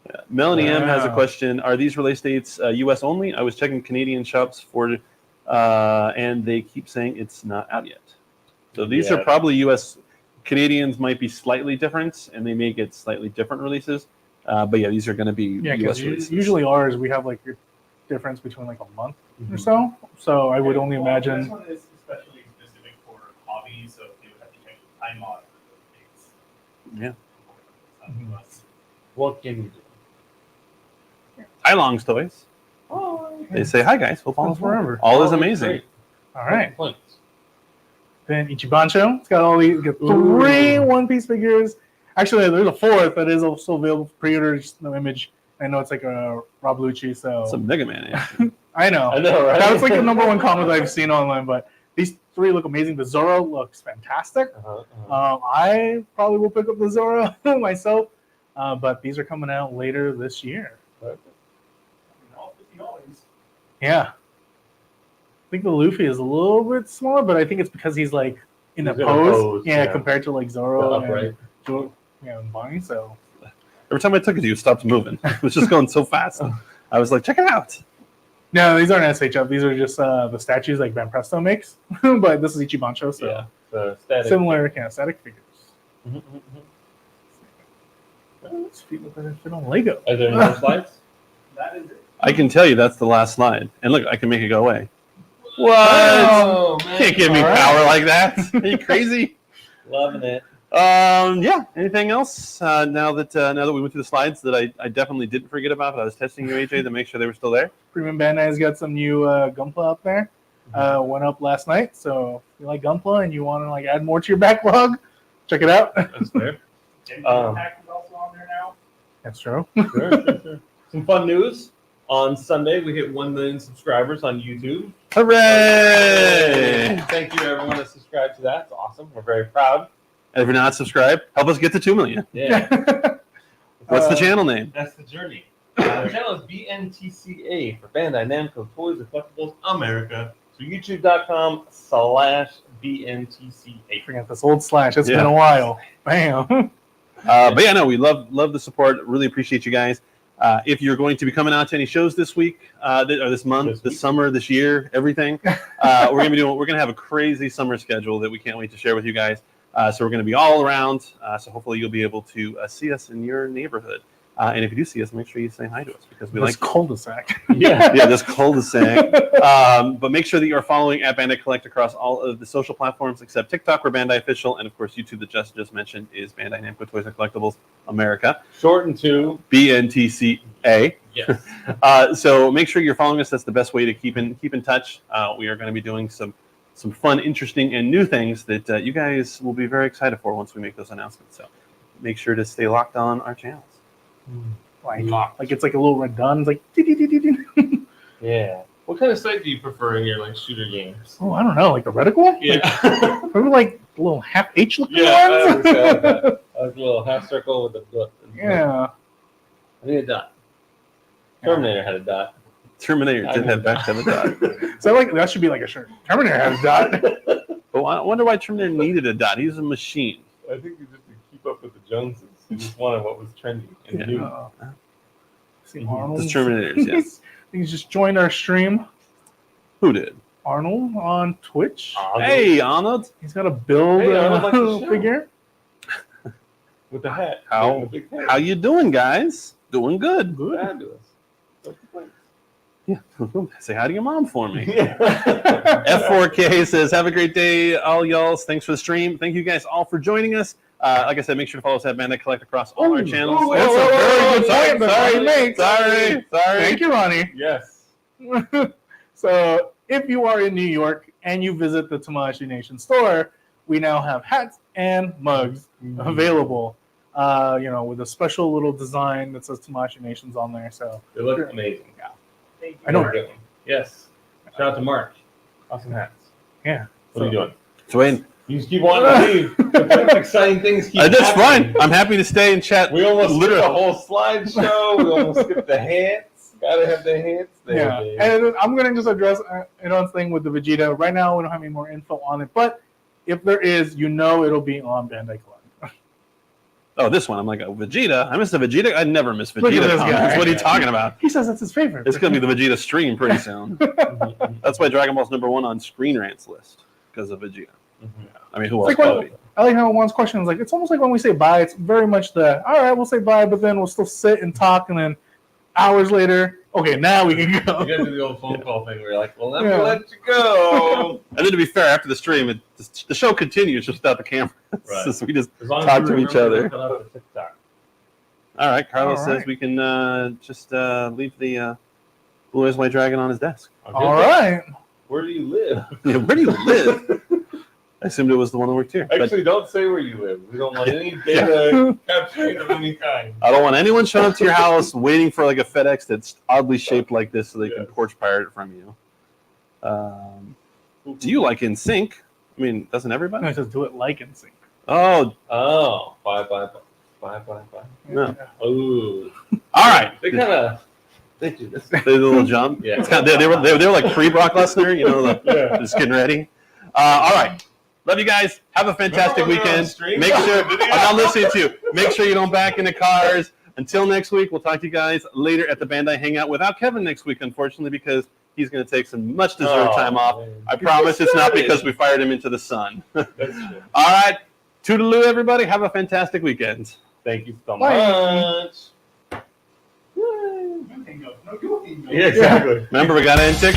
Yeah. Melanie M has a Wow. question. Are these release dates U.S. only? I was checking Canadian shops for, and they keep saying it's not out yet. So these are Yeah. probably U.S. Canadians might be slightly different, and they may get slightly different releases. But yeah, these are going to be yeah, U.S. because releases. usually ours we have like a difference between like a month or Mhm. so. So I would only Well, imagine. This one is especially specific for hobbies, so they would have to check the time mod for those dates. Yeah. Mhm. What can you do? Hi, Long's Toys. They say hi, guys. Hope all All is well. forever. All is Oh, amazing. great. All right. Points. Then Ichibancho. It's got all these. Got Ooh. 3 One Piece figures. Actually, there's a 4th that is also available for pre-order. Just no image. I know it's like a Rob Lucci, so Some Mega Man action. I know. I know, right? That was like the number 1 comment I've seen online. But these 3 look amazing. The Zoro looks fantastic. I probably will pick up the Zoro myself, but these are coming out later this year. All $50. Yeah. I think the Luffy is a little bit smaller, but I think it's because he's like in a He's in a pose. pose, Yeah, yeah. compared to like The Zoro upright. and Bonnie. So Every time I took it to you, it stopped moving. It was just going so fast. I was like, check it out. no, these aren't SHF. These are just the statues like Van Presto makes. But this is Ichibancho, so Yeah. So static. similar kind of static figures. Mhm, mhm, These feet look like they fit on Lego. mhm. Are there any more slides? That is it. I can tell you that's the last slide. And look, I can make it go away. What? Oh, man. Can't give me All right. power like that. Are you crazy? Loving it. Yeah. Anything else? Now that we went through the slides that I definitely didn't forget about, but I was testing you, AJ, to make sure they were still there. Premium Bandai's got some new Gunpla up there. Went up last night, so if you like Gunpla and you want to like add more to your backlog, check it out. That's fair. Genshin Impact is also on there now. That's true. Sure. Some fun news. On Sunday, we hit 1 million subscribers on YouTube. Hooray! Thank you, everyone that subscribed to that. It's awesome. We're very proud. And if you're not subscribed, help us get to 2 million. Yeah. What's the Uh, channel name? That's the journey. The channel is BNTCA for Bandai Namco Toys and Collectibles America. So YouTube.com/BNTCA. Forget this old slash. It's Yeah. been a while. Bam. But yeah, no, we love the support. Really appreciate you guys. If you're going to be coming out to any shows this week, or this month, this summer, this year, everything, we're gonna have a crazy summer schedule that we can't wait to share with you guys. So we're gonna be all around. So hopefully you'll be able to see us in your neighborhood. And if you do see us, make sure you say hi to us because we This like cul-de-sac. Yeah. yeah, this cul-de-sac. But make sure that you are following at Bandai Collect across all of the social platforms except TikTok, we're Bandai Official, and of course YouTube that just mentioned is Bandai Namco Toys and Collectibles America, Shortened to BNTCA. yes. So make sure you're following us. That's the best way to keep in touch. We are going to be doing some fun, interesting, and new things that you guys will be very excited for once we make those announcements. So make sure to stay locked on our channels. Like it's like a little red done. It's like Yeah. What kind of sight do you prefer in your like shooter games? oh, I don't know, like the reticle? Yeah. Maybe like the little half H looking Yeah, I ones. understand that. Like a little half circle with a dot. Yeah. I need a dot. Terminator had a dot. Terminator did have back to the dot. So like that should be like a shirt. Terminator has a dot. But I wonder why Terminator needed a dot. He's a machine. I think it's just to keep up with the Joneses. He just wanted what was trendy and Yeah. new. See Arnold. The Terminators, yes. He's just joined our stream. Who did? Arnold on Twitch. Hey, Arnold. He's got a build Hey, Arnold likes the show. figure. With the hat. How- With the big hat. How you doing, guys? Doing good. Good. Fabulous. No complaints. Yeah. Say hi to your mom for me. Yeah. F4K says, have a great day, all y'all. Thanks for the stream. Thank you guys all for joining us. Like I said, make sure to follow us at Bandai Collect across all our channels. oh, That's a oh, very oh, good sorry, point that sorry, Ronnie makes. Sorry. Thank you, Ronnie. Yes. So if you are in New York and you visit the Tamashi Nation store, we now have hats and mugs available. With a special little design that says Tamashi Nations on there. So They look amazing. Thank you. I know. Get one. Yes. Shout out to Mark. Awesome hats. yeah. What are you doing? Dwayne. You just keep wanting to leave. The exciting things keep That's happening. fine. I'm happy to stay and chat. We almost skipped the literally. whole slideshow. We almost skipped the hats. Gotta have the hats there, Yeah, baby. and I'm gonna just address Aaron's thing with the Vegeta. Right now, we don't have any more info on it, but if there is, it'll be on Bandai Collect. Oh, this one. I'm like, oh, Vegeta. I missed a Vegeta. I never miss Look at Vegeta this comments. guy. What are you talking about? He says that's his favorite. It's going to be the Vegeta stream pretty soon. That's why Dragon Ball's #1 on Screen Rant's list, because of Vegeta. I mean, who It's else like would it be? I like how one's question is like, it's almost like when we say bye, it's very much all right, we'll say bye, but then we'll still sit and talk, and then hours later, okay, now we can go. You gotta do the old phone call thing where you're like, well, let Yeah. me let you go. And then to be fair, after the stream, the show continues just without the camera. Right. So we just As long as talk you to each remember other. cut out the TikTok. all right. Carlos All says right. we can just leave the Blue Eyes White Dragon on his desk. I'll All get that. right. Where do you live? Yeah, where do you live? I assumed it was the one that worked here. But Actually, don't say where you live. We don't want any data capturing of any kind. I don't want anyone showing up to your house waiting for like a FedEx that's oddly shaped like this so they can Yes. porch pirate it from you. Do you like NSYNC? I mean, doesn't No, everybody? he says do it like in sync. Oh, Oh, bye. no. Oh, All right. they kind of they do this. They did a little jump. Yeah. It's kind of, they were like pre-Brock Lesnar, Yeah. just getting ready. All right. Love you guys. Have a fantastic Remember when we were on weekend. stream? Make sure I'm not listening to you. Make sure you don't back into cars. Until next week, we'll talk to you guys later at the Bandai Hangout without Kevin next week, unfortunately, because he's going to take some much deserved time off. Man. I promise it's not because we fired him into the sun. That's true. All right. Toodaloo, everybody. Have a fantastic weekend. Thank you so Bye. much. You hang up. No, you hang up. Yeah, exactly. Remember, we got to end tick.